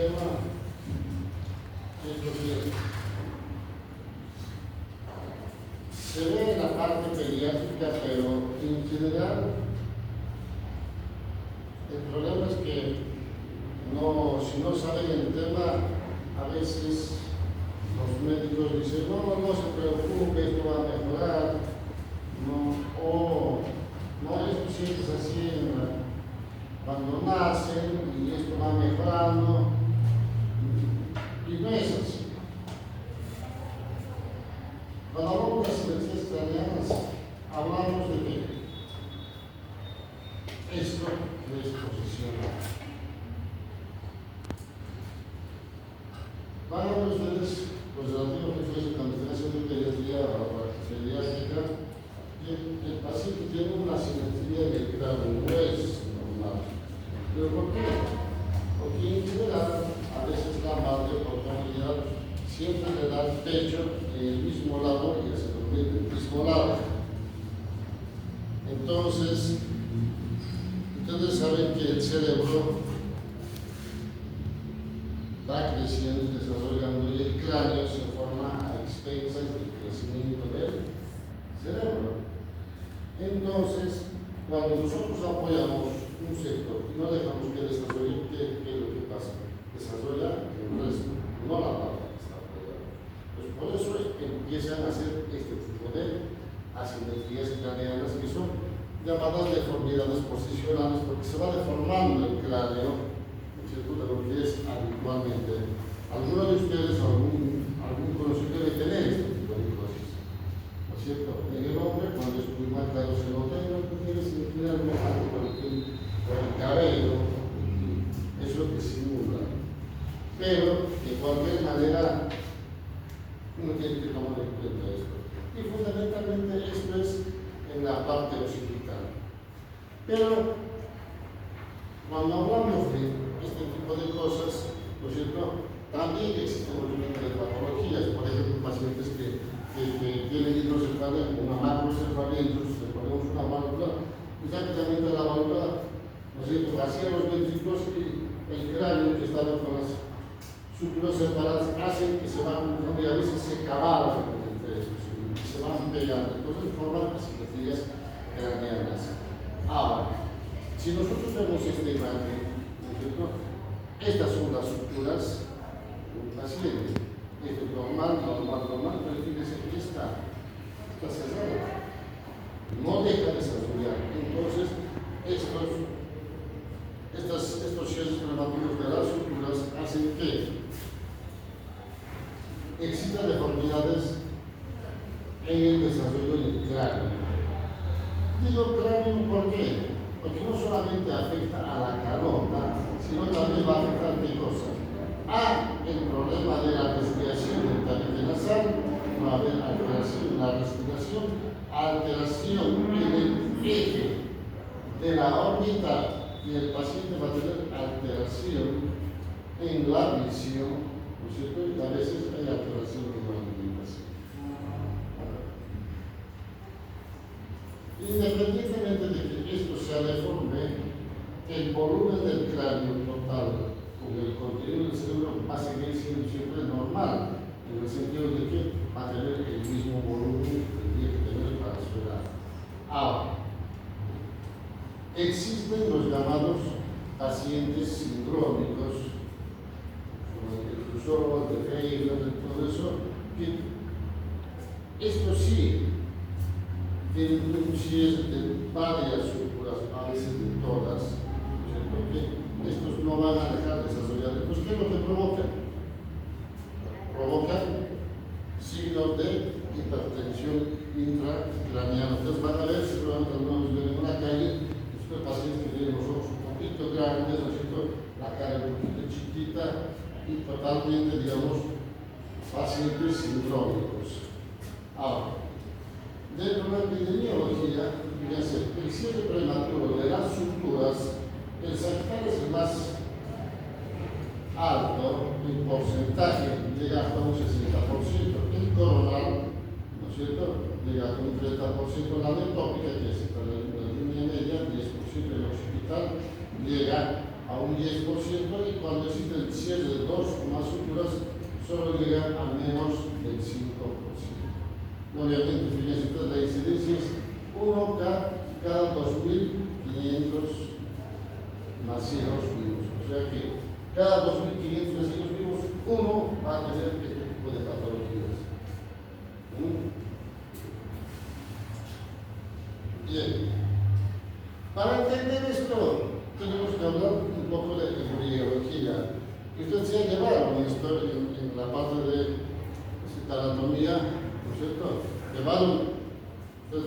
tema es lo siguiente. Se ve en la parte pediátrica, pero en general el problema es que si no saben el tema, a veces los médicos dicen, no se preocupe, esto va a mejorar, esto siempre es así cuando nacen y esto va mejorando, y no es así. Cuando hablamos de las cirugías craneanas, hablamos de que esto es posición. Van a ver ustedes, pues relativo que fue cuando están haciendo pediatría o pediátrica, el paciente tiene una simetría del cráneo, no es normal. ¿Pero por qué? Porque en general, a veces la madre, por comodidad, siempre le da el pecho en el mismo lado y se dormir del mismo lado. Entonces, ustedes saben que el cerebro va creciendo y desarrollando y el cráneo se forma a expensas del crecimiento del cerebro. Entonces, cuando nosotros apoyamos un sector y no dejamos que desarrolle, ¿qué es lo que pasa? Desarrolla el resto, no la parte que está apoyada. Pues por eso es que empiezan a hacer este tipo de asimetrías craneanas que son llamadas deformidades posicionales porque se va deformando el cráneo, ¿no es cierto?, de lo que es habitualmente. Alguno de ustedes, algún conocido debe tener este tipo de cosas. ¿No es cierto? En el hombre, cuando es muy marcado, se nota y no tiene siquiera algo marcado por el cabello, es lo que simula. Pero, de cualquier manera, uno tiene que tomar en cuenta esto. Y fundamentalmente esto es en la parte occipital. Pero, cuando hablamos de este tipo de cosas, ¿no es cierto?, también existen movimientos de patologías, por ejemplo, pacientes que tienen hidrocefalia, una macrocefalia, entonces le ponemos una válvula, y rápidamente la válvula, ¿no es cierto?, vacía los ventrículos y el cráneo que estaba con las suturas separadas hacen que se van juntando y a veces se cabalgan entre estos y se van pegando, entonces forman asimetrías craneanas. Ahora, si nosotros vemos esta imagen, ¿no es cierto?, estas son las suturas de un paciente. Esto es normal, pero fíjense que está cerrado. No deja de desarrollar. Entonces, estos cierres prematuros de las suturas hacen que existan deformidades en el desarrollo del cráneo. Digo cráneo, ¿por qué? Porque no solamente afecta a la carota, sino también va a afectar qué cosa. El problema de la respiración del tabique nasal, va a haber alteración en la respiración, alteración en el eje de la órbita y el paciente va a tener alteración en la visión, ¿no es cierto? Y a veces hay alteración en la alimentación. Independientemente de que esto sea deforme, el volumen del cráneo total con el contenido del cerebro va a seguir siendo siempre normal, en el sentido de que va a tener el mismo volumen que tendría que tener para su edad. Ahora, existen los llamados pacientes sindrómicos, como el cruzor, el de Feyerabend, todo eso, que esto sí tienen un cierre de varias suturas, a veces de todas, porque estos no van a dejar de desarrollar. Entonces, ¿qué es lo que provocan? Provocan signos de hipertensión intracraneana. Entonces van a ver, seguramente algunos ven en una calle, estos pacientes que tienen los ojos un poquito grandes, la cara un poquito chiquita y totalmente, digamos, pacientes sindrómicos. Ahora, dentro de la epidemiología, fíjense, el cierre prematuro de las suturas, el sagital es el más alto en porcentaje, llega hasta un 60%, el coronal, ¿no es cierto?, llega hasta un 30%, la ectópica, que es la línea media, 10%, el occipital, llega a un 10% y cuando existe el cierre de dos o más suturas solo llega a menos del 5%. Obviamente, fíjense ustedes, la incidencia es 1 cada 2.500 nacidos vivos. O sea que cada 2.500 nacidos vivos, uno va a tener este tipo de patologías. Bien. Para entender esto, tenemos que hablar un poco de embriología. Usted se ha llevado en la parte de anatomía, ¿no es cierto?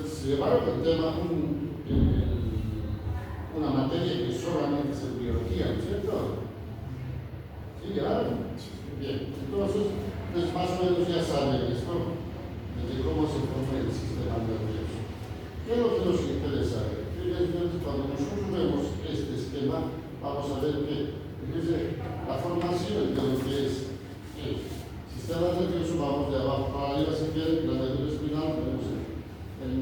Se llevaron el tema, una materia que solamente es embriología, ¿no es cierto? ¿Sí llevaron? Bien, entonces, pues más o menos ya saben esto, de cómo se forma el sistema nervioso. ¿Qué es lo que nos interesa? Entonces, cuando nosotros vemos este esquema, vamos a ver que la formación de lo que es el sistema nervioso, vamos de abajo para arriba, si quieren, la médula espinal, tenemos el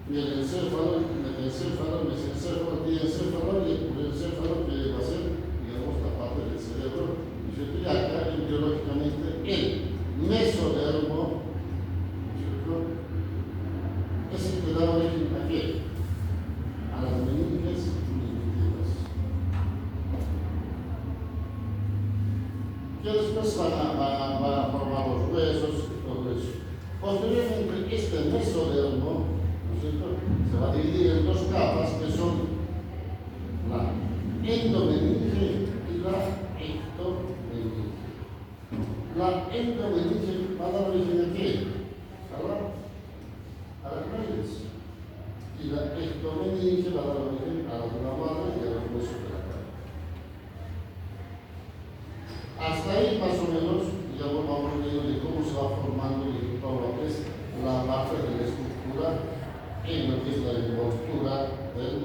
mielencéfalo, el metencéfalo, el mesencéfalo, el diencéfalo y el purencéfalo, que va a ser, digamos, la parte del cerebro. Y acá, biológicamente, el mesodermo, es el que da origen a qué? A las meninges primitivas. Que después van a formar los huesos y todo eso. Posteriormente, este mesodermo, ¿no es cierto?, se va a dividir en dos capas que son la endomeninge y la ectomeninge. La endomeninge va a dar origen a qué? A las raíces. Y la ectomeninge va a dar origen a la madre y a los huesos de la cara. Hasta ahí, más o menos, ya vamos viendo de cómo se va formando todo lo que es la parte de la estructura en lo que es la envoltura del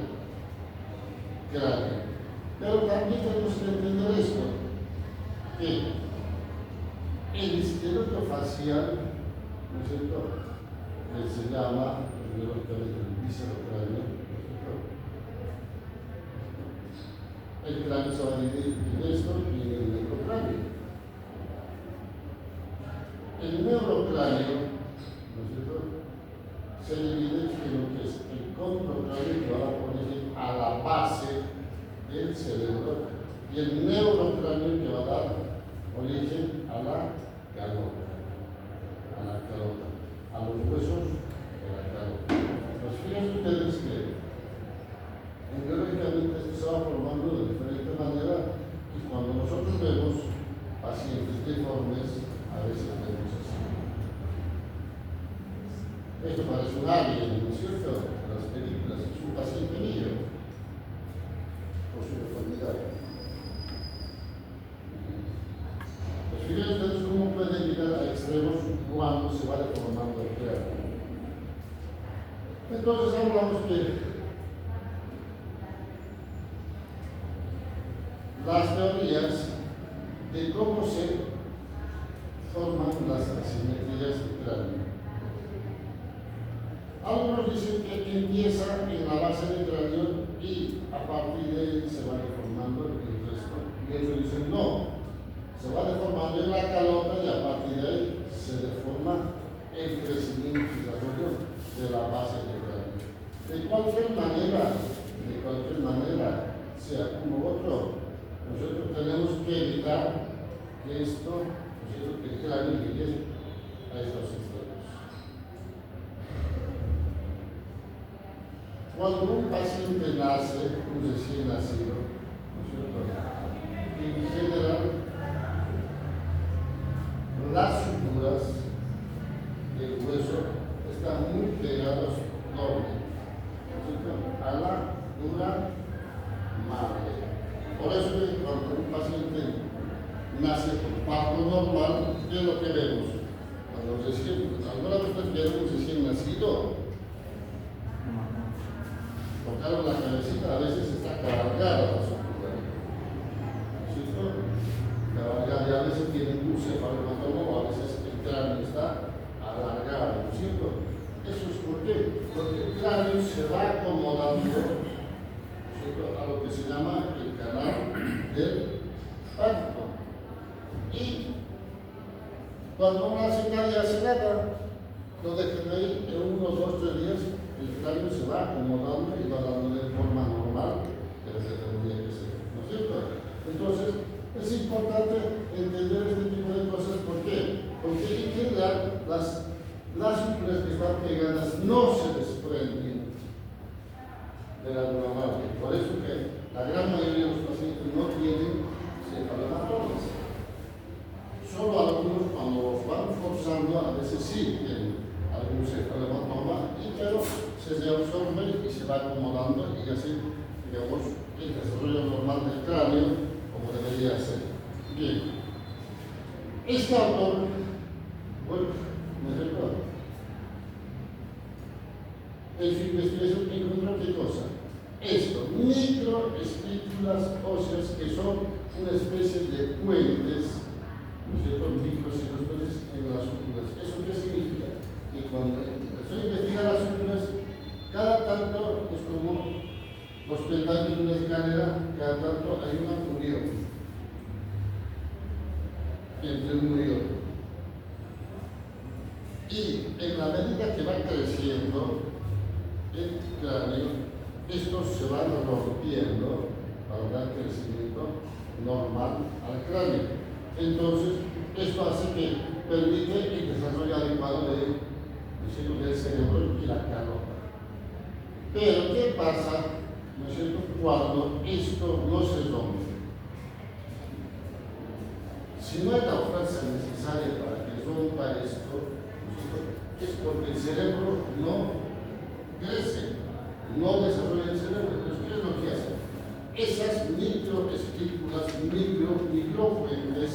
cráneo. Pero también tenemos que entender esto, que el esqueleto facial, ¿no es cierto?, que se llama biológicamente el viscerocráneo, ¿no es cierto?, el cráneo se va a dividir en esto y en el neurocráneo. El neurocráneo, ¿no es cierto?, se divide en lo que es el comprocráneo, que va a dar origen a la base del cerebro, y el neurocráneo, que va a dar origen a la calota, a los huesos de la calota. Pues fíjense ustedes que biológicamente esto se va formando de diferente manera, y cuando nosotros vemos pacientes deformes, a veces vemos así. Esto parece un alien, ¿no es cierto?, en las películas, es un paciente mío, por su deformidad. Pues fíjense ustedes cómo puede llegar a extremos cuando se va deformando el cráneo. Entonces hablamos que las teorías de cómo se forman las asimetrías del cráneo. Algunos dicen que empieza en la base del cráneo y a partir de ahí se va deformando el resto. Y otros dicen no, se va deformando en la calota y a partir de ahí se deforma el crecimiento y desarrollo de la base del cráneo. De cualquier manera, sea uno u otro, nosotros tenemos que evitar que esto, que el cráneo llegue a estos extremos. Cuando un paciente nace, un recién nacido, ¿no es cierto?, en general, las suturas del hueso están muy pegadas doble, ¿no es cierto?, a la dura madre. Por eso que cuando un paciente nace con parto normal, ¿qué es lo que vemos? ¿Alguna vez ustedes vieron un recién nacido? Tocaron la cabecita, a veces está cargada la sutura, ¿cierto? Cargada, y a veces tiene un cefalopatoma, a veces el cráneo está alargado, ¿cierto? Eso es por qué, porque el cráneo se va acomodando, ¿cierto?, a lo que se llama el del parto. Y cuando uno hace nadie hace nada, lo dejan ahí, en unos 2 o 3 días el cráneo se va acomodando y va dando de forma normal que tendría que ser, ¿no es cierto? Entonces, es importante entender este tipo de cosas. ¿Por qué? Porque en general las suturas que están pegadas no se desprenden de la normal. Por eso que la gran mayoría de los pacientes no tienen cefalomatomas. Solo algunos, cuando los van forzando, a veces sí tienen algún cefalomatoma, pero se reabsorbe y se va acomodando y así, digamos, el desarrollo normal del cráneo como debería ser. Bien. Este autor, bueno, me recuerdo, en su investigación encontró qué cosa. Esto, microespículas óseas que son una especie de puentes, ¿no es cierto?, microcircunstancias en las suturas. ¿Eso qué significa? Que cuando empezó a investigar las suturas, cada tanto es como los peldaños de una escalera, cada tanto hay una unión entre uno y otro. Y en la medida que va creciendo el cráneo, estos se van rompiendo para dar crecimiento normal al cráneo. Entonces, esto hace que permite el desarrollo adecuado del cerebro y la carota. Pero, ¿qué pasa, no es cierto?, cuando esto no se rompe? Si no hay la fuerza necesaria para que rompa esto, es porque el cerebro no crece, no desarrolla el cerebro. Entonces, ¿qué es lo que hace? Esas microespículas, microespículas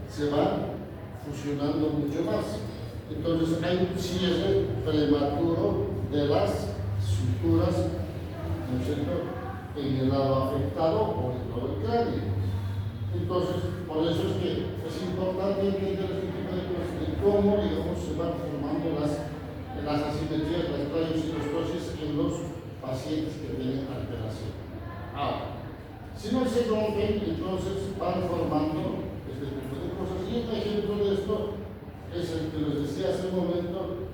se van fusionando mucho más. Entonces hay un cierre prematuro de las suturas, ¿no es cierto?, en el lado afectado o en todo el cráneo. Entonces, por eso es que es importante entender este tipo de cosas y cómo, digamos, se van formando las asimetrías, las craniosynostosis en los pacientes que tienen alteración. Ahora, si no se rompen, entonces van formando este tipo de cosas. Y un ejemplo de esto es el que les decía hace un momento,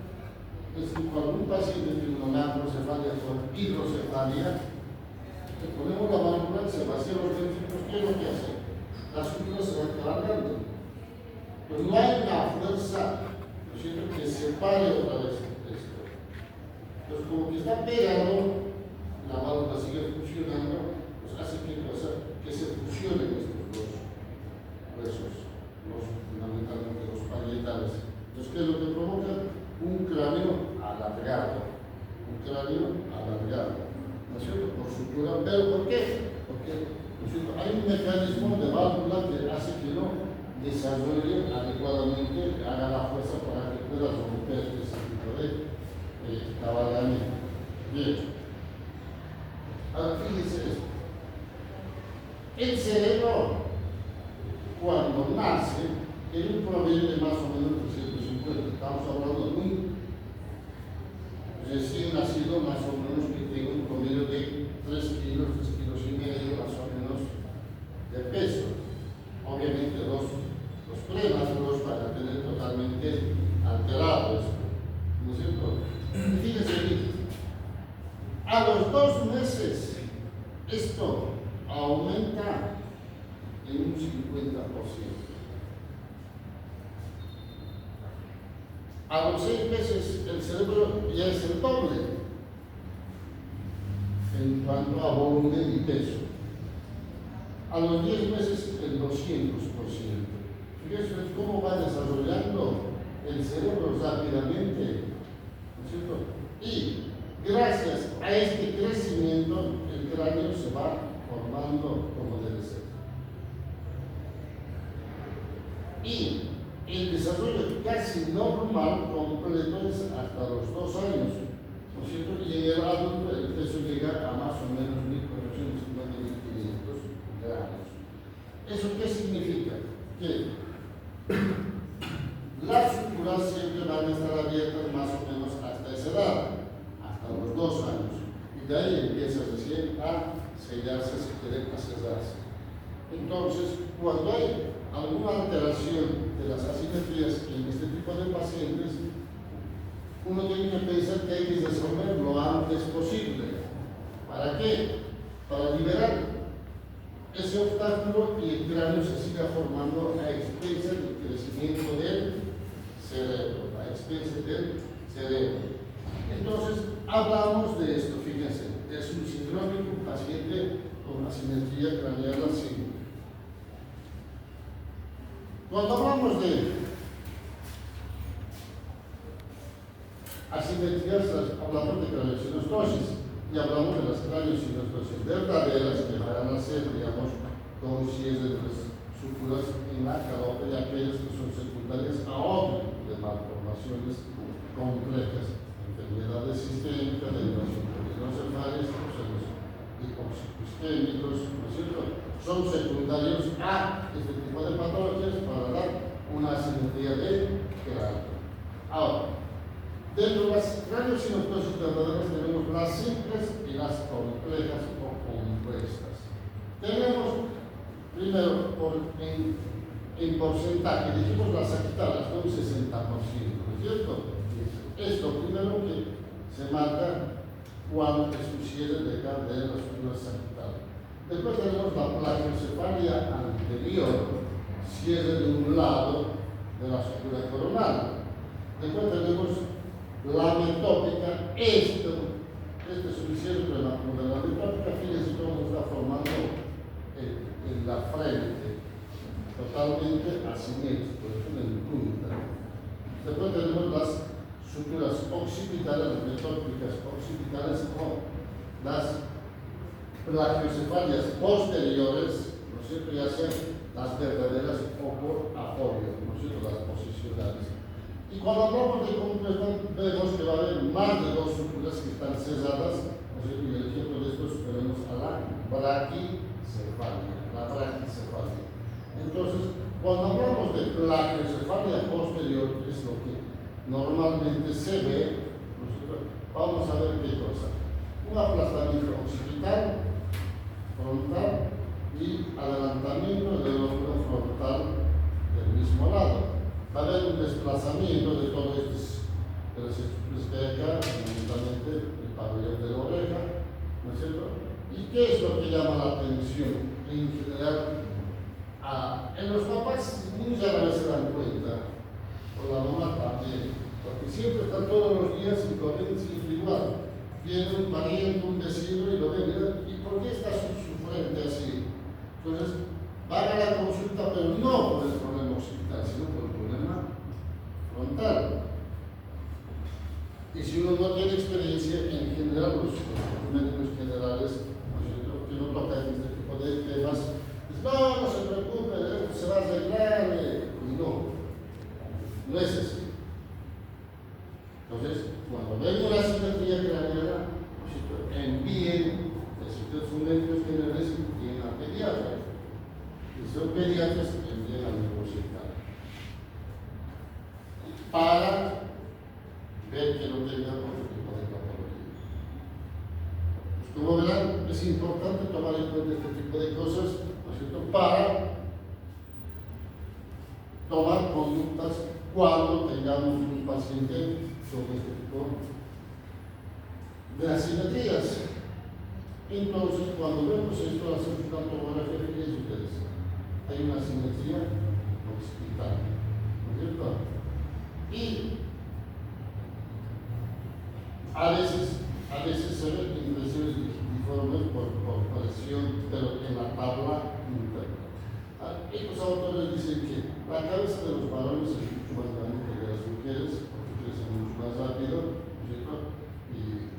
es que cuando un paciente tiene una macrocefalia con hidrocefalia, le ponemos la válvula, se vacía los ventrículos, ¿qué es lo que hace? Las suturas se van cargando. Pues no hay una fuerza, ¿no es cierto?, que separe otra vez esto. Entonces, como que está pegado, la válvula sigue funcionando, pues hace que se fusionen estos dos huesos, fundamentalmente los parietales. Entonces, ¿qué es lo que provoca? Un cráneo alargado. ¿No es cierto? Por sutura. ¿Pero por qué? Porque, ¿no es cierto?, hay un mecanismo de válvula que hace que no desarrolle adecuadamente, haga la fuerza para que pueda romper ese tipo de cabalgamiento. Bien. Ahora, fíjense esto. El cerebro, cuando nace, tiene un promedio de más o menos 350. Estamos hablando de un recién nacido, más o menos, que tenga un promedio de 3 kilos y medio, más o menos, de peso. Obviamente, los prematuros van a tener totalmente alterado esto, ¿no es cierto? Fíjense bien, a los 2 meses, esto aumenta en un 50%. A los 6 meses el cerebro ya es el doble en cuanto a volumen y peso. A los 10 meses el 200%. Fíjense cómo va desarrollando el cerebro rápidamente, ¿no es cierto? Y gracias a este crecimiento el cráneo se va formando como debe ser. Y el desarrollo casi normal completo es hasta los 2 años, ¿no es cierto? Y en el adulto el peso llega a más o menos 1.450-1.500 gramos. ¿Eso qué significa? Que las suturas siempre van a estar abiertas más o menos hasta esa edad, hasta los 2 años. Y de ahí empieza recién a sellarse si quiere cerrarse. Entonces, cuando hay alguna alteración de las asimetrías en este tipo de pacientes, uno tiene que pensar que hay que resolver lo antes posible. ¿Para qué? Para liberar ese obstáculo y el cráneo se siga formando a expensas del crecimiento del cerebro, a expensas del cerebro. Entonces, hablamos de esto, fíjense, es un sindrómico, un paciente con asimetría craneal así. Cuando hablamos de asimetrías, hablamos de craneosinostosis y hablamos de las craneosinostosis verdaderas que van a ser, digamos, con cierre de las suturas en la calote y aquellas que son secundarias a otro tipo de malformaciones complejas, enfermedades sistémicas, derivación de hidrocefales, procesos hipoxicosquémicos, ¿no es cierto? Son secundarios a este tipo de patologías para dar una asimetría de cráneo. Ahora, dentro de las craneosinostosis verdaderas tenemos las simples y las complejas o compuestas. Tenemos, primero, en porcentaje, dijimos las sagittales, un 60%, ¿no es cierto? Esto primero que se marca cuando es un cierre de las suturas sagittales. Después tenemos la plagiocefalia anterior, cierre de un lado de la sutura coronal. Después tenemos la metópica, este es un cierre de la metópica, fíjense cómo está formando en la frente, totalmente asimétrico, es una punta. Después tenemos las suturas occipitales, las metópicas occipitales o las plagiocefalias posteriores, ¿no es cierto? Ya sean las verdaderas o por apoyo, ¿no es cierto? Las posicionales. Y cuando hablamos de completas, vemos que va a haber más de dos suturas que están cerradas, ¿no es cierto? Y el ejemplo de estos tenemos a la braquicefalia, Entonces, cuando hablamos de plagiocefalia posterior, que es lo que normalmente se ve, ¿no es cierto? Vamos a ver qué cosa. Un aplastamiento occipital, frontal y adelantamiento del hombro frontal del mismo lado. Va a haber un desplazamiento de todos estos, de las estructuras que hay acá, fundamentalmente el pabellón de la oreja, ¿no es cierto? ¿Y qué es lo que llama la atención? En general, en los papás muy rara vez se dan cuenta, o la mamá también, porque siempre están todos los días y corriendo siempre igual. Viene un pariente, un vecino y lo ven, ¿y por qué está su frente así? Entonces, van a la consulta, pero no por el problema occipital, sino por el problema frontal. Y si uno no tiene experiencia, en general, los médicos generales, que no tocan este tipo de temas, dicen, no se preocupe, se va a arreglar, y no es así. Entonces, cuando ven una asimetría craneana, envíen, si ustedes son médicos generales, envíen al pediatra. Si son pediatras, envíen al neurocirujano. Para ver que no tenga otro tipo de patología. Pues como verán, es importante tomar en cuenta este tipo de cosas, ¿no es cierto?, para tomar conductas cuando tengamos un paciente con este tipo de asimetrías. Entonces, cuando vemos esto, hacemos una tomografía, fíjense ustedes, hay una asimetría occipital, ¿no es cierto? Y a veces se ven impresiones diformes por presión, pero en la tabla interna. Estos autores dicen que la cabeza de los varones es mucho más grande que de las mujeres, porque crecen mucho más rápido, ¿cierto? Y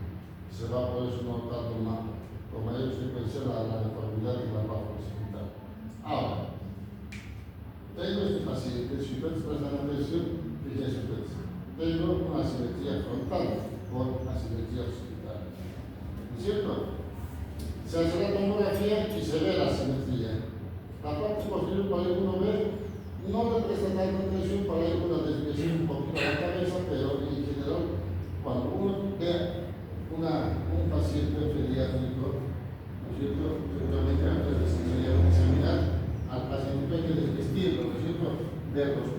se va por eso notando con mayor frecuencia la deformidad y la baja occipital. Ahora, tengo este paciente, si ustedes prestan atención, fíjense ustedes, tengo una asimetría frontal con asimetría occipital, ¿no es cierto? Se hace la tomografía y se ve la asimetría. La parte posterior, para ahí uno ve, no le presta tanta atención, para ahí una desviación un poquito a la cabeza, pero en general, cuando uno ve un paciente pediátrico, ¿no es cierto?,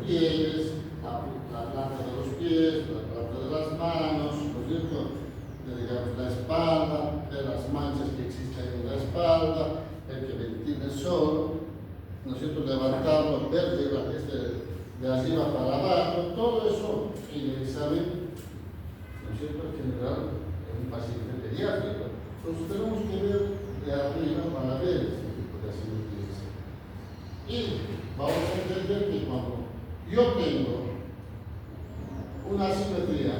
pliegues, la planta de los pies, la planta de las manos, ¿no es cierto? Digamos, la espalda, de las manchas que existen en la espalda, el que ventile solo, ¿no es cierto? Levantarlo, ver de arriba para abajo, todo eso en el examen, ¿no es cierto?, general en un paciente pediátrico. Entonces tenemos que ver de arriba para ver este tipo de asimetrías. Y vamos a entender que cuando yo tengo una asimetría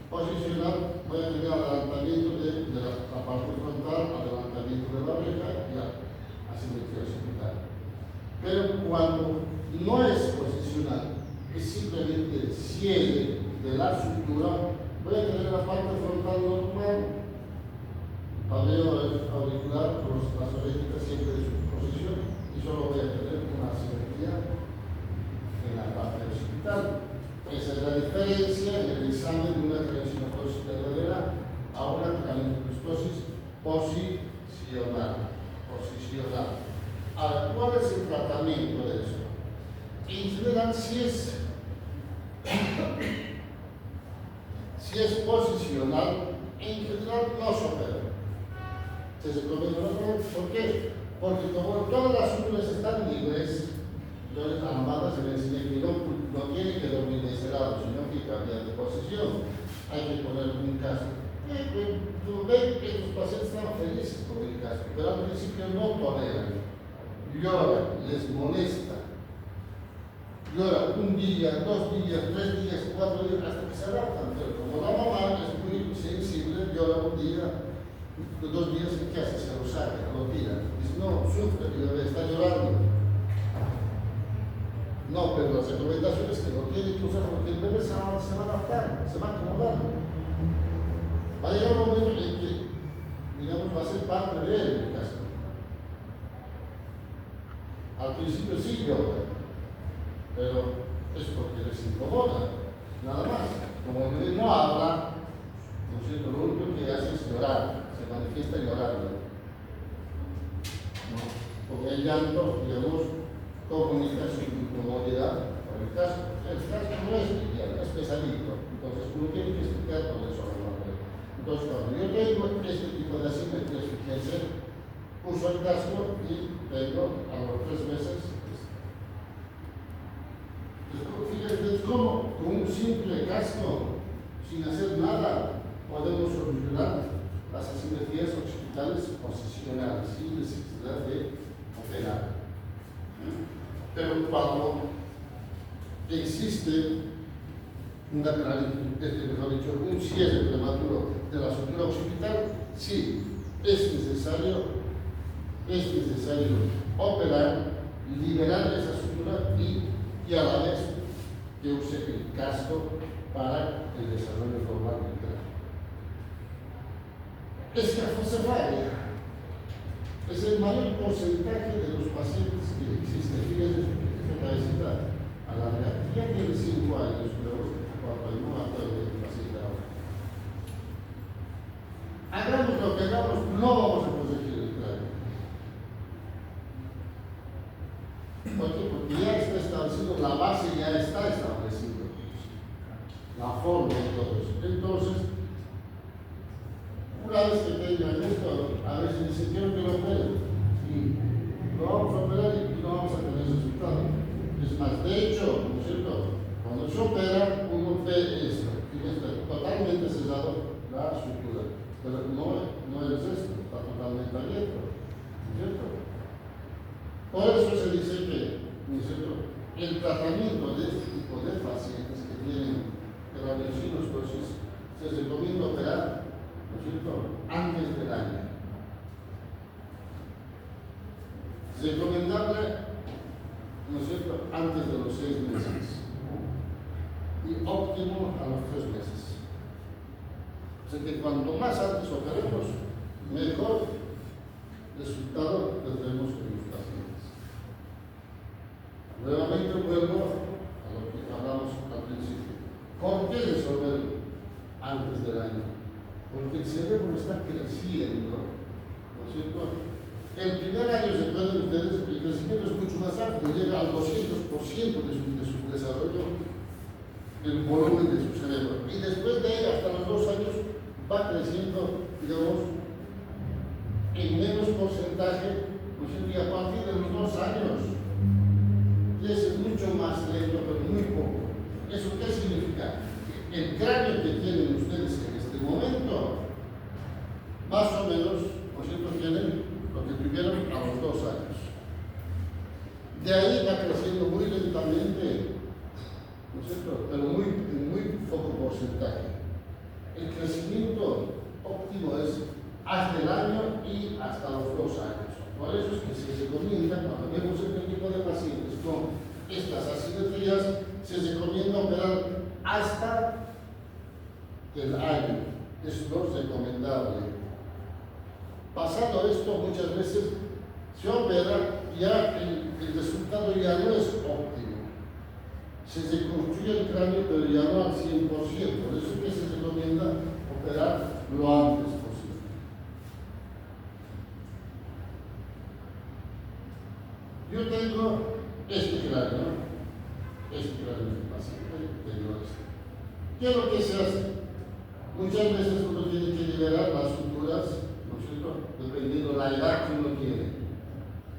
posicional, voy a tener adelantamiento de la parte frontal, adelantamiento de la oreja y asimetría occipital. Pero cuando no es posicional, es simplemente cierre de la sutura, voy a tener la parte frontal normal, paleo auricular con las orejitas siempre de su posición, y solo voy a tener una asimetría en la parte occipital. Esa es la diferencia en el examen de una craniosinatosis verdadera a una craniosinatosis posicional. Ahora, ¿cuál es el tratamiento de eso? En general, si es posicional, en general no se opera. Se recomienda no operar. ¿Por qué? Porque como todas las suturas están libres, entonces a la mano se le enseña que no tiene que dormir de ese lado, sino que cambiar de posición. Hay que poner un casco. Tú ves que los pacientes están felices con el casco, pero al principio no toleran. Lloran, les molesta. Lloran un día, 2 días, 3 días, 4 días, hasta que se adaptan. Pero como la mamá es muy sensible, llora un día, 2 días, ¿qué hace? Se lo saca, lo tira. Dice, no, sufre, mi bebé está llorando. No, pero las recomendaciones que no tiene que usar porque el bebé se va a adaptar, se va a acomodar. Va a llegar un momento en que, digamos, va a ser parte de él el casco. Al principio sí llora, pero es porque les incomoda, nada más. Como el bebé no habla, ¿no es cierto? Lo único que hace es llorar, se manifiesta llorando. ¿No? Porque el llanto, digamos, comunica su incomodidad por el casco. El casco no es liviano, es pesadito. Entonces uno tiene que explicar todo eso a la mujer. Entonces cuando yo tengo este tipo de asimetrías, fíjense, uso el casco y tengo a los 3 meses. Fíjense cómo con un simple casco, sin hacer nada, podemos solucionar las asimetrías occipitales posicionales sin necesidad de operar. Pero cuando existe mejor dicho, un cierre prematuro de la sutura occipital, sí, es necesario operar, liberar esa sutura y a la vez que use el casco para el desarrollo formal del cráneo. Escafocefalia es el mayor porcentaje de los pacientes que existen. Fíjense, esta cabecita alargada ya tiene 5 años, pero cuando no acuerdo de paciente ahora. Hagamos lo que hagamos, no vamos a proteger el cráneo. ¿Por qué? Porque ya está establecido, la base ya está establecida, la forma y todo eso. Entonces, una vez que tengan esto, a veces dicen, quiero que lo operen. Y lo vamos a operar y no vamos a tener resultado. Es más, de hecho, ¿no es cierto? Cuando se opera, uno ve esto, y está totalmente cerrado la sutura. Pero no es esto, está totalmente abierto. ¿No es cierto? Por eso se dice que, ¿no es cierto?, el tratamiento de este tipo de pacientes que tienen craniosinostenosis se recomienda operar, ¿no es cierto?, antes del año. Recomendable, ¿no es cierto?, antes de los 6 meses. Y óptimo a los 3 meses. O sea que cuanto más antes operemos, mejor resultado tendremos en los pacientes. Nuevamente vuelvo a lo que hablamos al principio. ¿Por qué resolver antes del año? Porque el cerebro está creciendo, ¿no es cierto? El primer año se pueden ustedes, el crecimiento es mucho más rápido, llega al 200% de su su desarrollo, el volumen de su cerebro. Y después de ahí, hasta los 2 años, va creciendo, digamos, en menos porcentaje, pues, y a partir de los 2 años, y es mucho más lento, pero muy poco. ¿Eso qué significa? El cráneo que tienen ustedes en este momento, más o menos, por cierto, tienen lo que tuvieron a los 2 años. De ahí va creciendo muy lentamente, ¿no es cierto? Pero en muy poco porcentaje. El crecimiento óptimo es hasta el año y hasta los 2 años. Por eso es que se recomienda, cuando vemos este tipo de pacientes con estas asimetrías, se recomienda operar hasta el año. Es lo recomendable. Pasado esto, muchas veces se opera, ya el resultado ya no es óptimo. Se reconstruye el cráneo, pero ya no al 100%. Por eso es que se recomienda operar lo antes posible. Yo tengo este cráneo del paciente, tengo este. ¿Qué es lo que se hace? Muchas veces uno tiene que liberar las suturas, ¿no es cierto?, dependiendo de la edad que uno tiene.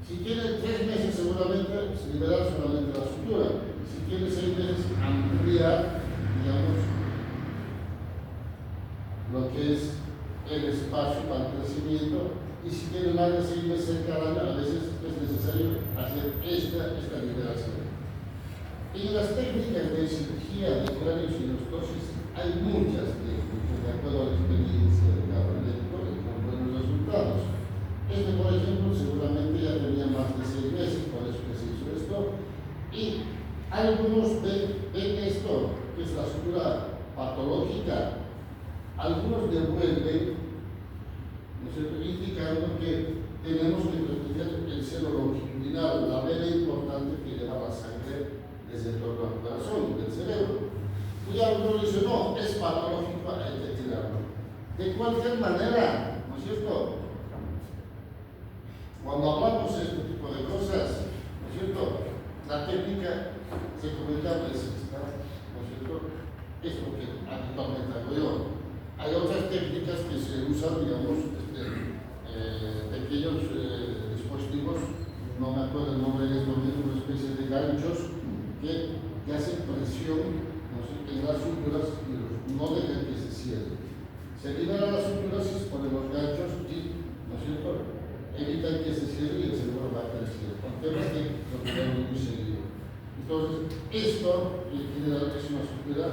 Si tiene 3 meses, seguramente se libera solamente la sutura. Si tiene 6 meses, ampliar, digamos, lo que es el espacio para el crecimiento. Y si tiene más de 6 meses cada año, a veces es necesario hacer esta liberación. En las técnicas de cirugía de craniosynostosis hay muchas técnicas, de acuerdo a la experiencia de cada médico, con buenos resultados. Este, por ejemplo, seguramente ya tenía más de 6 meses, por eso que se hizo esto. Y algunos ven esto, que es la sutura patológica, algunos devuelven, ¿no es cierto?, indicando que tenemos que proteger el seno longitudinal, la vena importante que lleva la sangre desde el torno al corazón, del cerebro. Y algunos dicen, no, es patológico, hay que tirarlo. De cualquier manera, ¿no es cierto?, cuando hablamos de este tipo de cosas, ¿no es cierto?, la técnica recomendable es esta, ¿no es cierto?, es lo que actualmente hago yo. Hay otras técnicas que se usan, digamos, pequeños dispositivos, no me acuerdo el nombre en este momento, una especie de ganchos que hacen presión, ¿no es cierto?, en las suturas y no dejan que se cierren. Se liberan las suturas y se ponen los ganchos y, ¿no es cierto?, evitan que se cierre y el cerebro va a crecer. El tema es que lo tenemos muy seguido. Entonces, esto en general es una sutura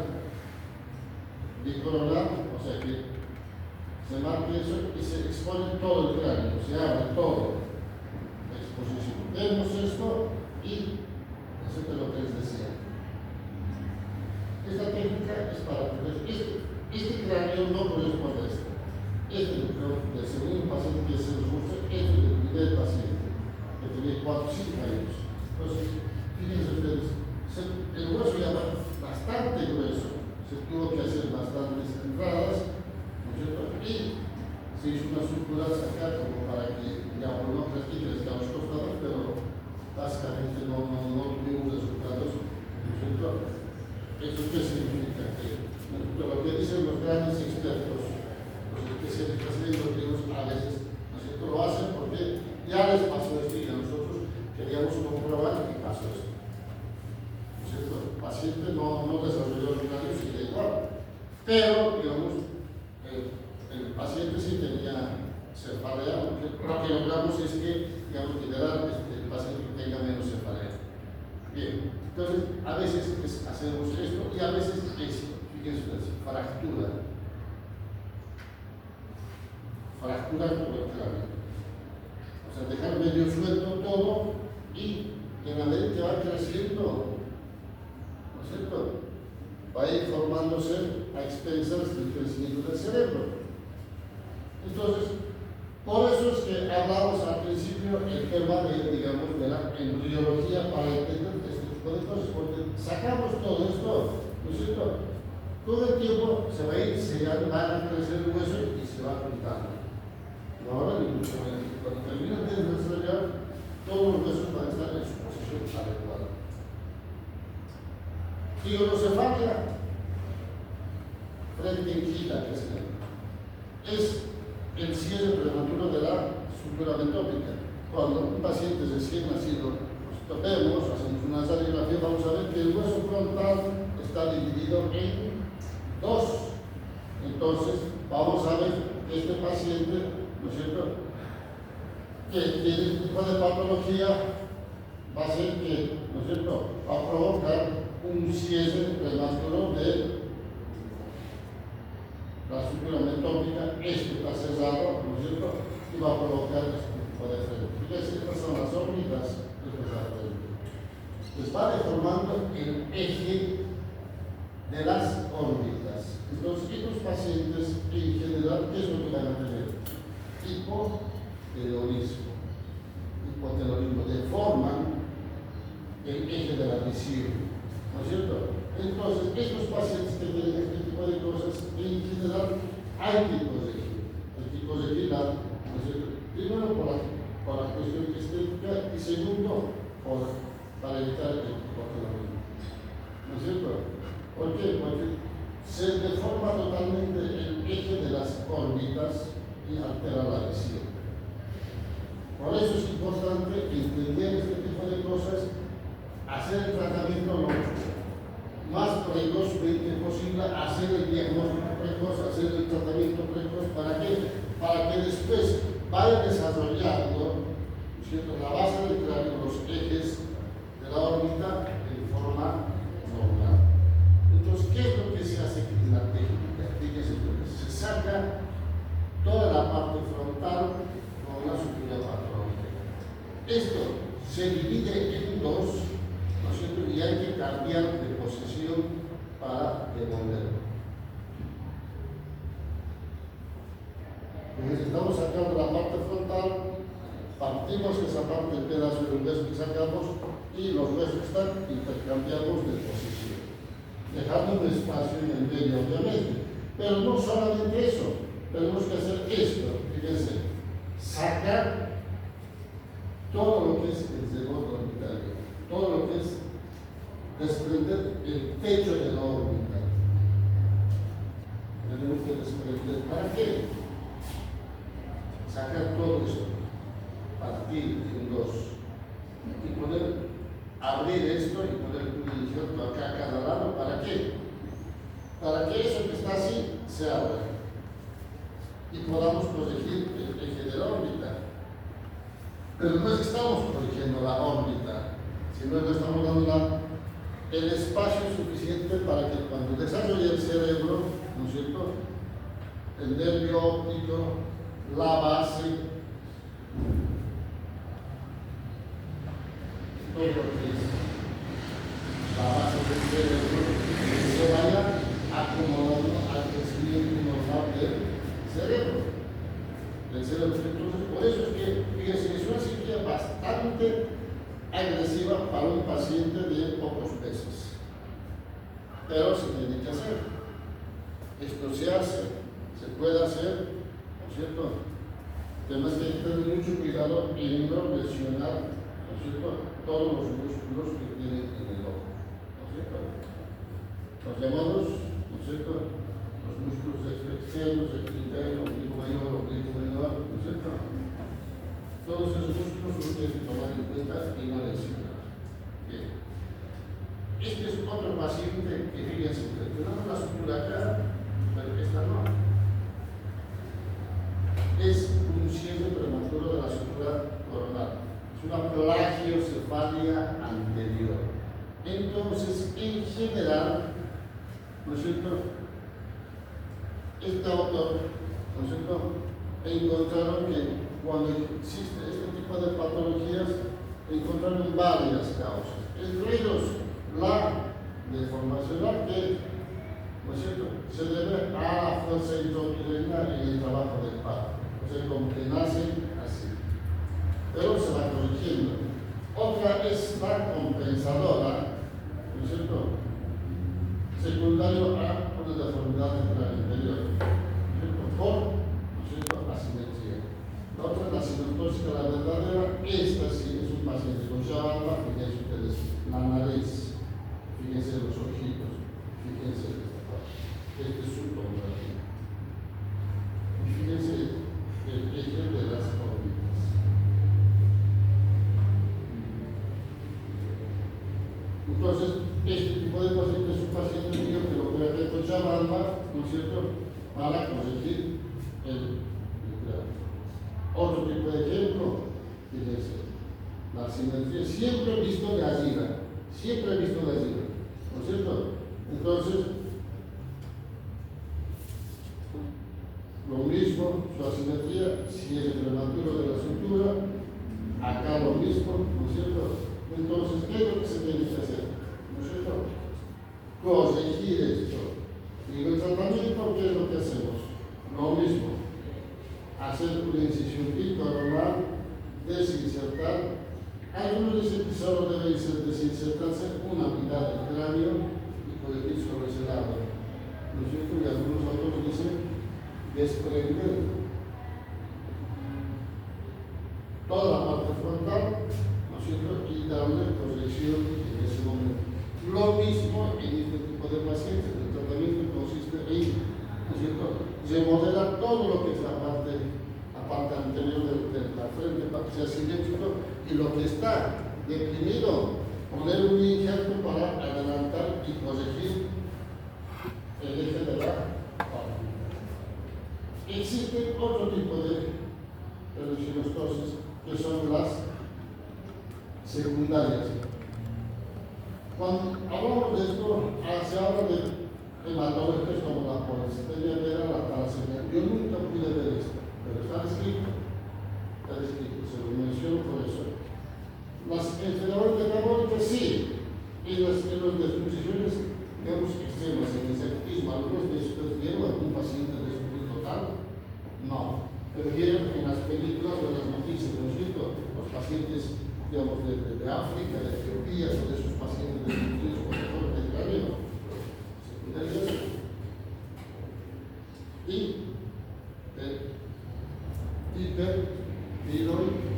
de coronal, o sea que se marca eso y se expone todo el cráneo, se abre todo la exposición. Vemos esto y eso es lo que les decía. Esta técnica es para proteger. Este cráneo no corresponde a esto. Este es del segundo paciente que se nos gusta, este es del primer paciente, que tenía 4 o 5 años. Entonces, fíjense ustedes, el hueso ya va bastante grueso, se tuvo que hacer bastantes entradas, ¿no es cierto?, y se hizo unas suturas acá como para que ya no practiquen a los costados, pero básicamente no tuvimos resultados, ¿no es cierto? ¿Eso qué significa? Que lo que dicen los grandes expertos, los especialistas médicos, a veces, ¿no es cierto?, lo hacen porque ya les pasó esto y a nosotros queríamos comprobar que pasó esto. ¿No es cierto? El paciente no desarrolló los grandes y da igual. Pero, digamos, el paciente sí tenía cefalea. Lo que logramos es que, digamos, generar el paciente tenga menos cefalea. Bien, entonces, a veces hacemos esto y a veces esto. Fíjense, fractura. Fractura por el cráneo. O sea, dejar medio suelto todo y en la medida que va creciendo, ¿no es cierto?, va a ir formándose a expensas del crecimiento del cerebro. Entonces, por eso es que hablamos al principio el tema de, digamos, de la embriología para entender este tipo de cosas, porque sacamos todo esto, ¿no es cierto?, todo el tiempo se va a ir sellando, van a crecer el hueso y se va juntando. No ahora ni mucho menos. Cuando terminan de desarrollar, todos los huesos van a estar en su posición adecuada. Hidrocefalia freningitina, que se llama, es el cierre prematuro de la sutura metópica. Cuando un paciente recién nacido nos vemos, hacemos una radiografía, vamos a ver que el hueso frontal está dividido en dos. Entonces, vamos a ver que este paciente, ¿no es cierto?, que tiene este tipo de patología, va a ser que, ¿no es cierto?, va a provocar un cierre prematuro de la sutura metópica. Esto está cerrado, ¿no es cierto?, y va a provocar este tipo de freno. Fíjense, estas son las órbitas, pues va deformando el eje de las órbitas. Entonces, estos pacientes en general, ¿qué es lo que van a tener? Hipotelorismo. Hipotelorismo deforman el eje de la visión, ¿no es cierto? Entonces, estos pacientes que tienen este tipo de cosas, en general, hay tipos de eje. El tipo de eje, ¿no es cierto? Primero, por la cuestión estética, y segundo, para evitar el hipotelorismo, ¿no es cierto? ¿Por qué? Porque se deforma totalmente el eje de las órbitas y altera la visión. Por eso es importante entender este tipo de cosas, hacer el tratamiento lo más precozmente posible, hacer el diagnóstico precoz, hacer el tratamiento precoz. ¿Para qué? Para que después vaya desarrollando, ¿cierto?, la base del cráneo, los ejes de la órbita en forma normal. Entonces, ¿qué es lo que se hace en la técnica? Fíjense, se saca toda la parte frontal con una sutura patológica. Esto se divide en dos, ¿no es cierto?, y hay que cambiar de posición para devolverlo. Estamos sacando la parte frontal, partimos esa parte del pedazo del hueso que sacamos y los huesos están intercambiados de posición, dejando un espacio en el medio, obviamente. Pero no solamente eso, tenemos que hacer esto, fíjense, sacar todo lo que es el ceboto orbitario, todo lo que es desprender el techo de la órbita. Tenemos que desprender. ¿Para qué? Sacar todo esto, partir en dos, y poder abrir esto y poner un injerto acá a cada lado. ¿Para qué? Para que eso que está así se abra y podamos corregir el eje de la órbita. Pero no es que estamos corrigiendo la órbita, sino que estamos dando el espacio suficiente para que cuando desarrolle el cerebro, ¿no es cierto?, el nervio óptico, la base, todo lo que es la base del cerebro, se vaya acomodando al crecimiento normal del cerebro. Entonces, por eso es que, fíjense, es una cirugía bastante agresiva para un paciente de pocos meses, pero se tiene que hacer. Esto se hace, se puede hacer, ¿no es cierto? Además que hay que tener mucho cuidado en no lesionar, ¿no es cierto?, todos los músculos que tienen en el ojo, ¿no es cierto? Los llamados, ¿no es cierto?, los músculos externos, el interno, oblicuo mayor, oblicuo menor, ¿no es cierto? Todos esos músculos los tienes que tomar en cuenta y no lesionar. Bien. Este es otro paciente que, fíjense, tenemos la sutura acá, pero esta no. Es un cierre prematuro de la sutura coronal. Es una plagiocefalia anterior. Entonces, en general, ¿no es cierto?, este autor, ¿no es cierto?, encontraron que cuando existe este tipo de patologías, encontraron varias causas. Entre ellos, la deformación que, ¿no es cierto?, se debe a la fuerza intrauterina en el trabajo del parto. O sea, como que nacen así, pero se va corrigiendo. Otra es la compensadora, ¿no es cierto?, secundario a una deformidad del interior, por, ¿no es cierto?, asimetría. La otra es la sinusotóxica, la verdadera. Esta sí es un paciente con Chavalba, que ya ustedes, la nariz. Fíjense los ojitos, fíjense esta parte. Este es su tomografía. Y fíjense el eje de las órbitas. Entonces, este tipo de paciente es un paciente mío que lo puede hacer con Chabamba, ¿no es cierto?, para corregir el cráneo. Otro tipo de ejemplo, fíjense, la simetría siempre visto de arriba, siempre visto de arriba, ¿no es cierto? Entonces, lo mismo, su asimetría, si es el prematuro de la cintura, acá lo mismo, ¿no es cierto? Entonces, ¿qué es lo que se tiene que hacer? ¿No es cierto? Corregir esto. Y en el tratamiento, ¿qué es lo que hacemos? Lo mismo. Hacer una incisión bicoronal, desinsertar. Algunos dicen que solo debe desinsertarse una mitad del cráneo y corregir sobre ese lado. ¿No es cierto? Y algunos autores dicen desprender toda la parte frontal, ¿no es cierto?, y darle corrección en ese momento. Lo mismo en este tipo de pacientes. El tratamiento consiste en, ¿no es cierto?, remodelar todo lo que es la parte anterior de la frente para que sea simétrico, y lo que está deprimido, poner un injerto para adelantar y corregir el eje de la parte. Existe otro tipo de retinositosis que son las secundarias. Cuando hablamos de esto, se habla de hematologías como la policitenia vera, la talasemia. Yo nunca pude ver esto, pero está escrito, se lo menciono por eso. Las enfermedades metabólicas sí, y las disposiciones, digamos, extremas, en el sectismo, algunos de estos vieron algún paciente de su total, no, pero vieron en las películas o en las noticias, ¿no es cierto?, los pacientes, digamos, de África, de Etiopía, o de esos pacientes de Mediterráneo, secundarios, y hipertiroidismo.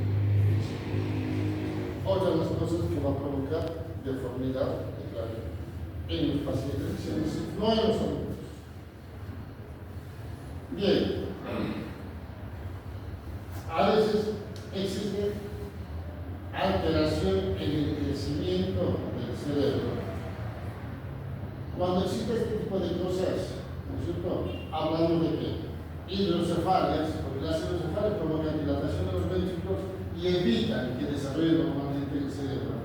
Otra de las cosas que va a provocar deformidad de cráneo en los pacientes, no en los adultos. Bien, a veces existe alteración en el crecimiento del cerebro. Cuando existe este tipo de cosas, ¿no es cierto?, hablamos de que hidrocefalias, porque las hidrocefalias provocan dilatación de los ventrículos y evitan que desarrolle normalmente el cerebro.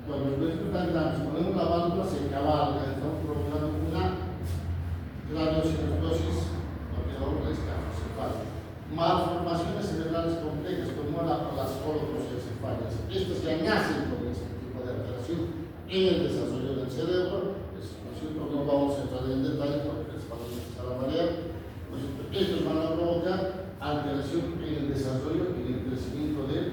Cuando los ventrículos están grandes, ponemos la válvula, se cabalga, estamos provocando una craniocirrosis, lo que llamamos la escafocefalia. Malformaciones cerebrales complejas, como las holoprocencefalias. Estas ya nacen con este tipo de alteración en el desarrollo del cerebro. No vamos a entrar en detalle porque les vamos a empezar a variar. Estos van a provocar alteración en el desarrollo y en el crecimiento del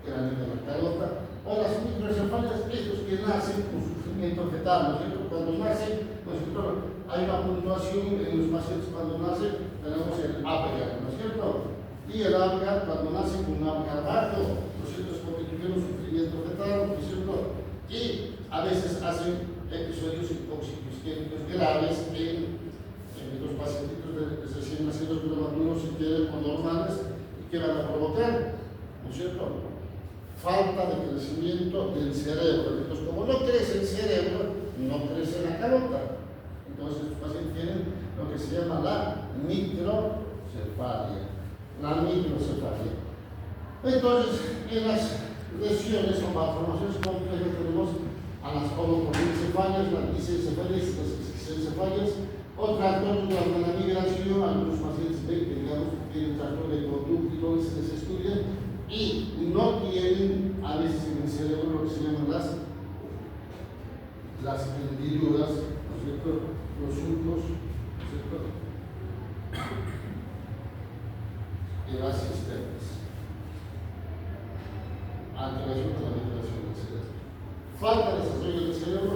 cráneo de la carota. O las microcefalias, estos que nacen con sufrimiento fetal, ¿no es cierto? Cuando nacen, ¿no es cierto?, hay una puntuación en los pacientes cuando nacen, tenemos el APGAR, ¿no es cierto? Y el APGAR, cuando nace con un APGAR bajo, ¿no es cierto?, es porque tuvieron sufrimiento fetal, ¿no es cierto? Y a veces hacen episodios hipóxicos graves en los pacientes de recién nacidos prematuros, si quieren, o normales, y que van a provocar, ¿no es cierto?, falta de crecimiento del cerebro. Entonces, como no crece el cerebro, no crece la carota. Entonces, los pacientes tienen lo que se llama la microcefalia. Entonces, en las lesiones o malformaciones complejas tenemos a las holoprocencefalias, las disencefalias, las esquizencefalias, o trastornos de la migración. Algunos pacientes ven que, digamos, tienen trastorno de conducta y se les estudia, y no tienen a veces en el cerebro lo que se llaman las hendiduras, ¿no es cierto?, los surcos, ¿no es cierto?, y las cisternas. Alteración de la migración del cerebro. Falta de desarrollo del cerebro,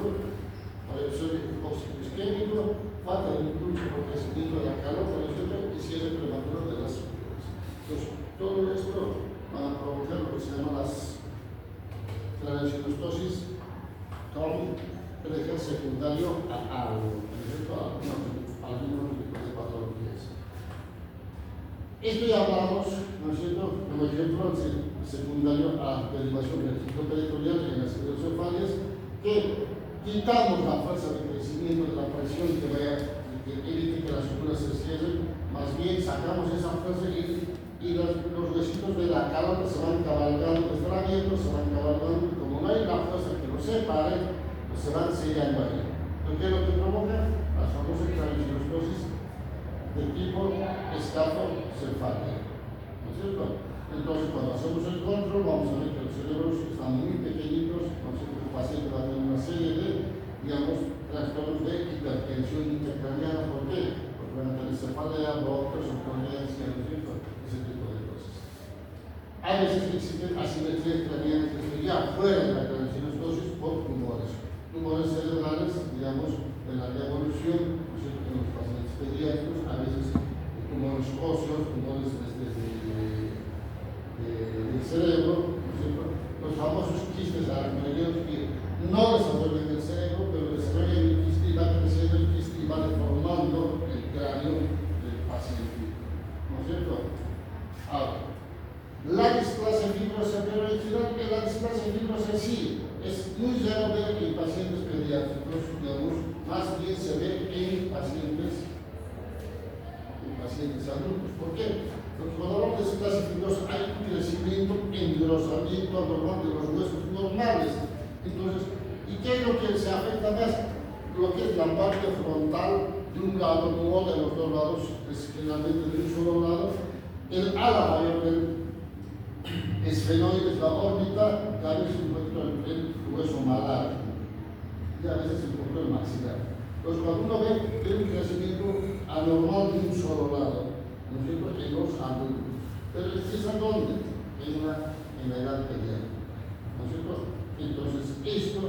episodio hipóxico isquémico, falta de impulso por crecimiento de la carota, ¿no es cierto?, y cierre prematuro de las estructuras. Entonces, todo esto va a provocar lo que se llama las craniosynostosis con predial secundario a algo, ¿no es cierto? Algunos tipos de patologías. Esto ya hablamos, ¿no es cierto? Como ejemplo, secundario a derivación del ciclo peritoneal en las hidrocefalias, que quitamos la fuerza de crecimiento de la presión que evite que las suturas se cierren, más bien sacamos esa fuerza y los huesitos de la cara se van cabalgando, están abiertos, se van cabalgando, y como no hay la fuerza que los separe, pues se van sellando ahí. ¿Qué es lo que provoca? Las famosas craniosynostosis de tipo escafocefálica, ¿no es cierto? Entonces, cuando hacemos el control, vamos a ver que los cerebros están muy pequeñitos, ¿no es cierto? El paciente va a tener una serie de, digamos, trastornos de hipertensión intracraniana. ¿Por qué? Porque van a tener cefalea, bloqueos, ocurrencia, ¿no es cierto? Ese tipo de cosas. A veces existen asimetrías craneanas que están ya fuera de la craniosynostosis por tumores. Tumores cerebrales, digamos, de larga evolución, ¿no es cierto? En los pacientes pediátricos, a veces tumores óseos, tumores del cerebro, ¿no es cierto? Los famosos quistes aracnoideos que no desarrollan el cerebro, pero desarrollan el quiste y va creciendo el quiste y va deformando el cráneo del paciente, ¿no es cierto? Ahora, la displasia fibrosa, pero en general la displasia fibrosa sí es muy raro ver en pacientes pediátricos, digamos, más bien se ve en pacientes adultos. ¿Por qué? Porque cuando hablamos de displasia fibrosa hay un crecimiento, engrosamiento anormal de los huesos normales. Entonces, ¿y qué es lo que se afecta más? Lo que es la parte frontal de un lado, no de los dos lados, es generalmente de un solo lado, el ala mayor del esfenoide, la órbita, y a veces un poquito el hueso malar, y a veces un poquito el maxilar. Entonces, cuando uno ve un crecimiento anormal de un solo lado, ¿no es cierto?, en los adultos. Pero ¿es a dónde? En la edad pediátrica, ¿no es cierto? Entonces, esto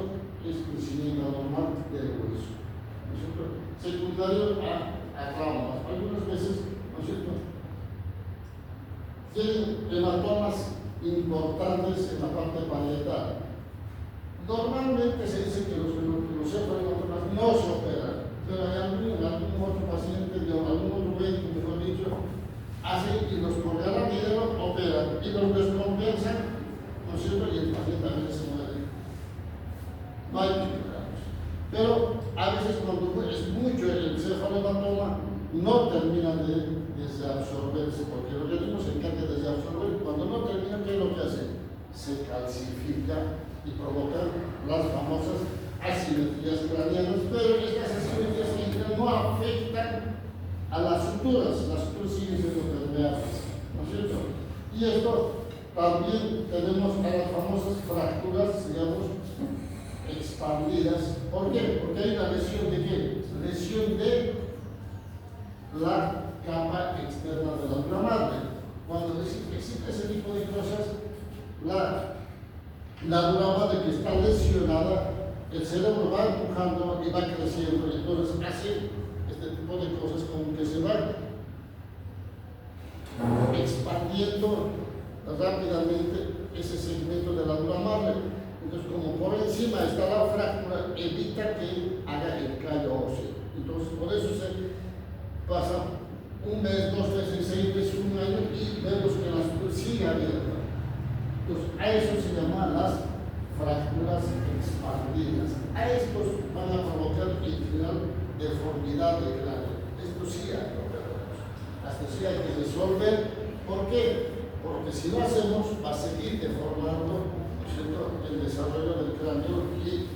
es crecimiento anormal del hueso, ¿no es cierto? Secundario a traumas. Algunas veces, ¿no es cierto?, tienen hematomas importantes en la parte parietal. Normalmente se dice que los hematomas no se operan, pero hay algún otro paciente, algún otro médico, mejor dicho, hace y los programas y los operan y los descompensan, ¿no es cierto? Y el paciente a veces se muere. No hay que operarlos. Pero a veces cuando es mucho el cefalohematoma, no termina de absorberse, porque el organismo se encarga de absorber. Cuando no termina, ¿qué es lo que hace? Se calcifica y provoca las famosas asimetrías craneanas, pero estas asimetrías en general no afectan a las suturas siguen siendo permeables, ¿no es cierto? Y esto también tenemos a las famosas fracturas, digamos, expandidas. ¿Por qué? Porque hay una lesión de qué? Lesión de la capa externa de la dura madre. Cuando existe ese tipo de cosas, la dura madre que está lesionada, el cerebro va empujando y va creciendo, entonces hace este tipo de cosas como que se va expandiendo rápidamente ese segmento de la dura madre. Entonces, como por encima está la fractura, evita que haga el callo óseo. Entonces, por eso se pasa un mes, 2 meses, 6 meses, un año y vemos que la sutura sigue abierta. Entonces, a eso se llama las fracturas expandidas. A estos van a provocar en general deformidad del cráneo. Esto sí hay que operarlos. Hasta sí hay que resolver. ¿Por qué? Porque si lo hacemos, va a seguir deformando, ¿no es cierto?, el desarrollo del cráneo y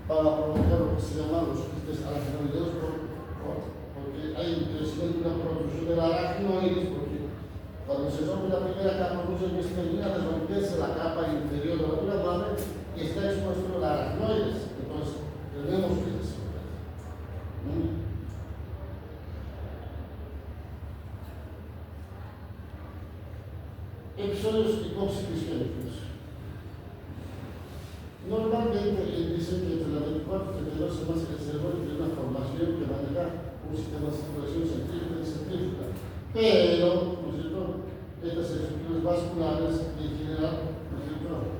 para provocar lo que se llama los quistes aracnoideos, porque hay un crecimiento y una producción de la aracnoides, porque cuando se rompe la primera capa, muchas veces termina de romperse la capa inferior de la dura madre y está expuesto la aracnoides. Entonces, tenemos que resolver. Episodios hipoxicogénicos. Normalmente dicen que entre las 24 y 32 semanas el cerebro tiene una formación que maneja un sistema de circulación centrífuga y centrífuga. Pero, ¿no es cierto?, estas estructuras vasculares en general, ¿no es cierto?,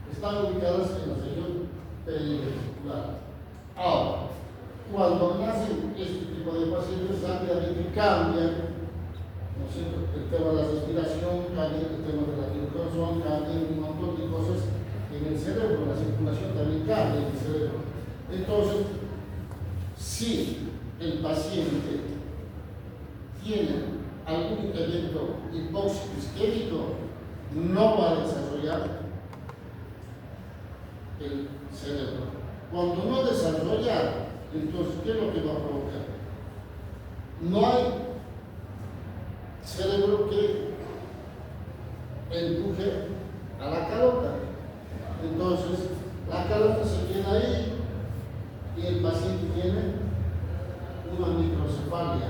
están ubicadas en la región periventricular. Ahora, cuando nacen este tipo de pacientes, rápidamente cambian, ¿no es cierto?, el tema de la respiración, cambia el tema de la circulación, cambia un montón de cosas en el cerebro, la circulación también cambia en el cerebro. Entonces, si el paciente tiene algún evento hipóxico isquémico, no va a desarrollar el cerebro. Cuando no desarrolla, entonces, ¿qué es lo que va a provocar? No hay cerebro que empuje a la calota. Entonces, la calota se queda ahí y el paciente tiene una microcefalia.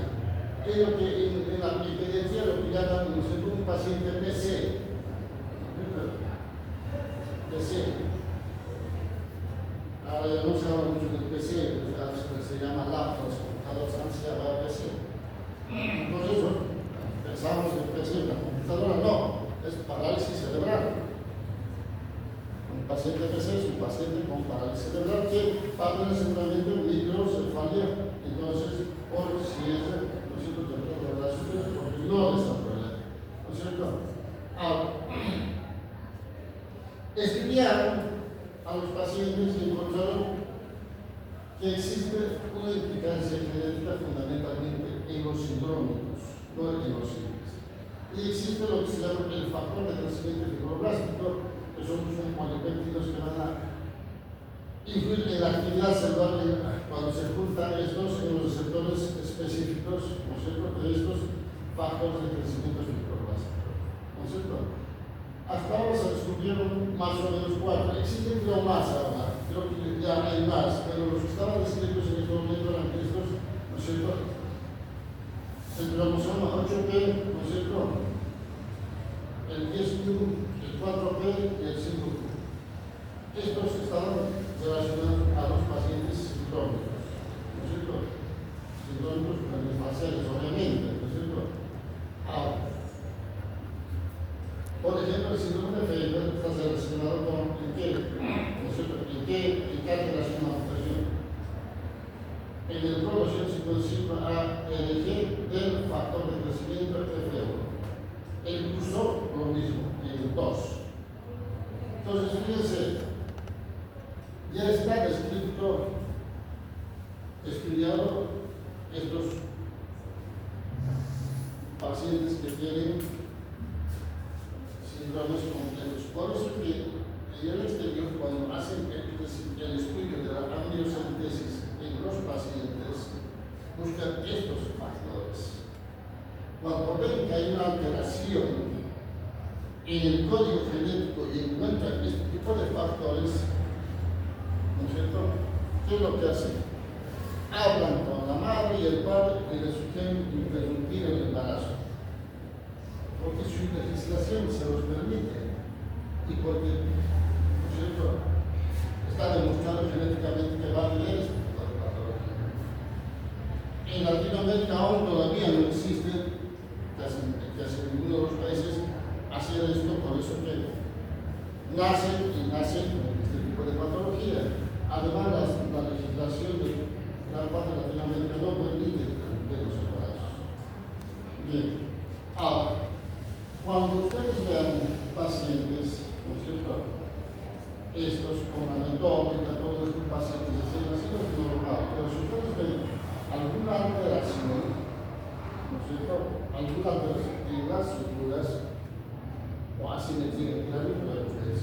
Es lo que en la pediatría lo que llaman un paciente PC. Ahora ya no se habla mucho del PC, se llama laptop, computadores, antes se llamaba PC. Por eso pensamos en PC, la computadora no, es parálisis cerebral. Un paciente PC es un paciente con parálisis cerebral que va a tener seguramente microcefalia, entonces, por si es, ¿no es cierto?, de relaciones, porque no desarrolla, ¿no es cierto? Ahora, estudiaron a los pacientes y encontraron que existe una implicancia genética fundamentalmente en los sindrómicos, no en los simples. Y existe lo que se llama el factor de crecimiento fibroblástico, que son polipéptidos que van a influir en la actividad celular cuando se juntan estos en los receptores específicos, ¿no es cierto?, de estos factores de crecimiento fibroblástico, ¿no es cierto? Hasta ahora se descubrieron más o menos 4. Existen creo más ahora, creo que ya hay más, pero los que estaban descritos en este momento eran estos, ¿no es cierto? El cromosoma 8P, ¿no es cierto? El 10Q, el 4P y el 5Q. Estos estaban relacionados a los pacientes sindrómicos, ¿no es cierto? Sindrómicos craniofaciales, obviamente, ¿no es cierto? Ahora, por ejemplo, el síndrome de Freiberg está relacionado con ¿en qué? ¿No es cierto? ¿En qué alteración o afectación? En el producción 55A del factor de crecimiento F1. El curso, lo mismo, en el 2. Entonces, fíjense, ya está descrito, estudiado estos pacientes que tienen síndromes complejos. Por eso que en el exterior, cuando hacen el estudio de la amniocentesis en los pacientes, buscan estos factores. Cuando ven que hay una alteración en el código genético y encuentran este tipo de factores, ¿no es cierto?, ¿qué es lo que hacen? Hablan con la madre y el padre y les sugieren interrumpir el embarazo, porque su legislación se los permite y porque, ¿no es cierto?, está demostrado genéticamente que va a tener este tipo de patología. En Latinoamérica aún todavía no existe, casi en ninguno de los países, hacer esto, por eso que nacen con este tipo de patología. Además, la legislación de gran parte de Latinoamérica no permite interrumpir los embarazos. Bien, ahora, cuando ustedes vean pacientes, ¿no es cierto?, estos con anatómica, todos estos pacientes así no es normal, pero si ustedes ven alguna alteración, ¿no es cierto?, alguna alteración en las suturas o asimetría, la misma ustedes